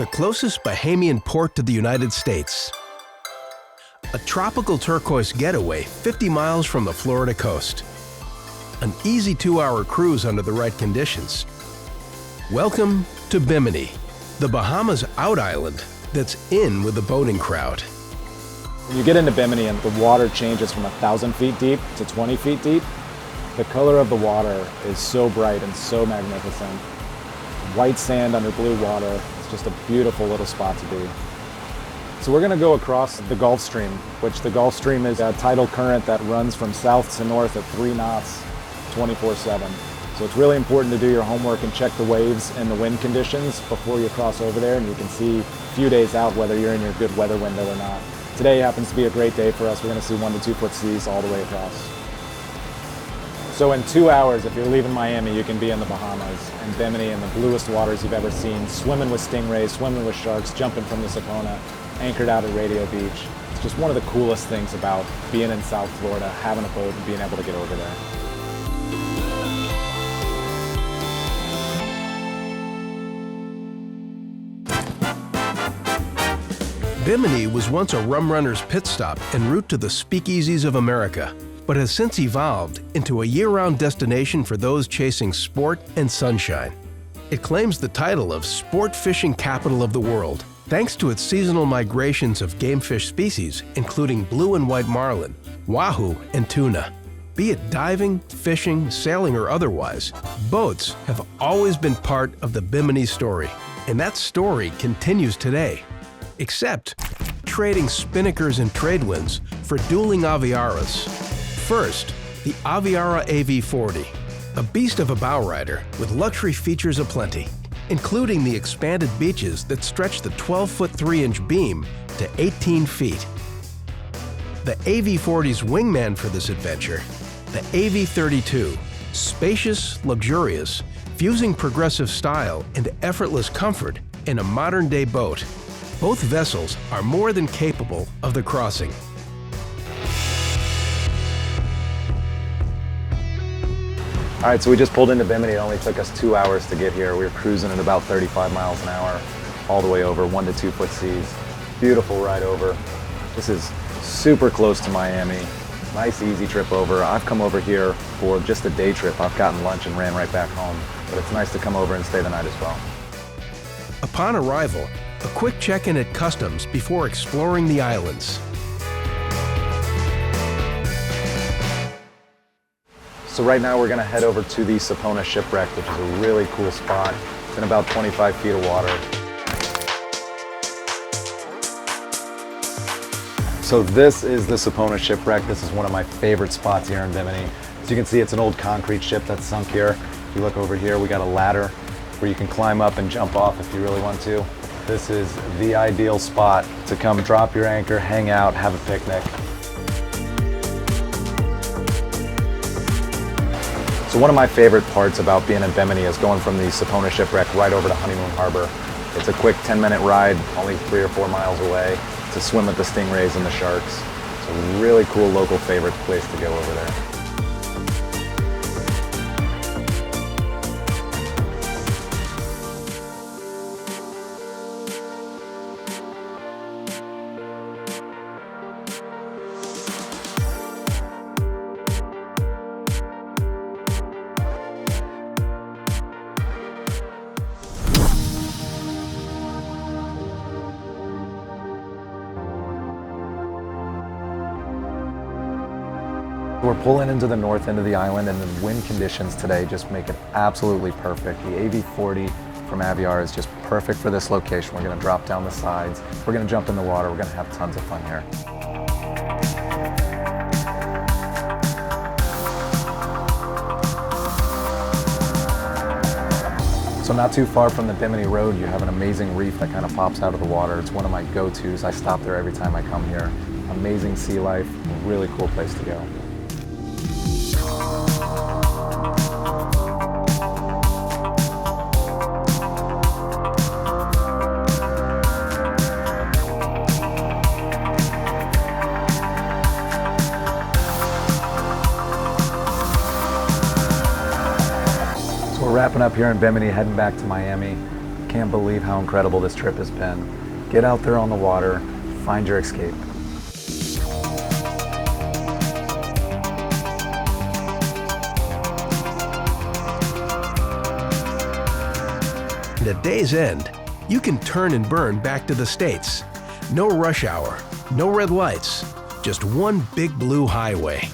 the closest Bahamian port to the United States. A tropical turquoise getaway 50 miles from the Florida coast. An easy 2-hour cruise under the right conditions. Welcome to Bimini, the Bahamas out island that's in with the boating crowd. When you get into Bimini and the water changes from 1,000 feet deep to 20 feet deep, the color of the water is so bright and so magnificent. White sand under blue water. It's just a beautiful little spot to be. So we're going to go across the Gulf Stream, which the Gulf Stream is a tidal current that runs from south to north at 3 knots, 24/7. So it's really important to do your homework and check the waves and the wind conditions before you cross over there, and you can see a few days out whether you're in your good weather window or not. Today happens to be a great day for us. We're going to see 1 to 2 foot seas all the way across. So in 2 hours, if you're leaving Miami, you can be in the Bahamas and Bimini in the bluest waters you've ever seen, swimming with stingrays, swimming with sharks, jumping from the Sapona, anchored out at Radio Beach. It's just one of the coolest things about being in South Florida, having a boat and being able to get over there. Bimini was once a rum runner's pit stop en route to the speakeasies of America, but has since evolved into a year-round destination for those chasing sport and sunshine. It claims the title of sport fishing capital of the world, thanks to its seasonal migrations of game fish species, including blue and white marlin, wahoo, and tuna. Be it diving, fishing, sailing, or otherwise, boats have always been part of the Bimini story, and that story continues today. Except trading spinnakers and trade winds for dueling Aviaras. First, the Aviara AV40, a beast of a bowrider with luxury features aplenty, including the expanded beaches that stretch the 12-foot 3-inch beam to 18 feet. The AV40's wingman for this adventure, the AV32, spacious, luxurious, fusing progressive style and effortless comfort in a modern-day boat. Both vessels are more than capable of the crossing. All right, so we just pulled into Bimini. It only took us 2 hours to get here. We were cruising at about 35 miles an hour, all the way over 1 to 2 foot seas. Beautiful ride over. This is super close to Miami. Nice, easy trip over. I've come over here for just a day trip. I've gotten lunch and ran right back home, but it's nice to come over and stay the night as well. Upon arrival, a quick check-in at customs before exploring the islands. So right now we're going to head over to the Sapona Shipwreck, which is a really cool spot. It's in about 25 feet of water. So this is the Sapona Shipwreck. This is one of my favorite spots here in Bimini. As you can see, it's an old concrete ship that's sunk here. If you look over here, we got a ladder where you can climb up and jump off if you really want to. This is the ideal spot to come drop your anchor, hang out, have a picnic. So one of my favorite parts about being in Bimini is going from the Sapona Shipwreck right over to Honeymoon Harbor. It's a quick 10-minute ride, only 3 or 4 miles away, to swim with the stingrays and the sharks. It's a really cool local favorite place to go over there. We're pulling into the north end of the island, and the wind conditions today just make it absolutely perfect. The AV40 from Aviara is just perfect for this location. We're going to drop down the sides. We're going to jump in the water. We're going to have tons of fun here. So not too far from the Bimini Road, you have an amazing reef that kind of pops out of the water. It's one of my go-tos. I stop there every time I come here. Amazing sea life, really cool place to go. Wrapping up here in Bimini, heading back to Miami. can't believe how incredible this trip has been. Get out there on the water, find your escape. And at day's end, you can turn and burn back to the States. No rush hour, no red lights, just one big blue highway.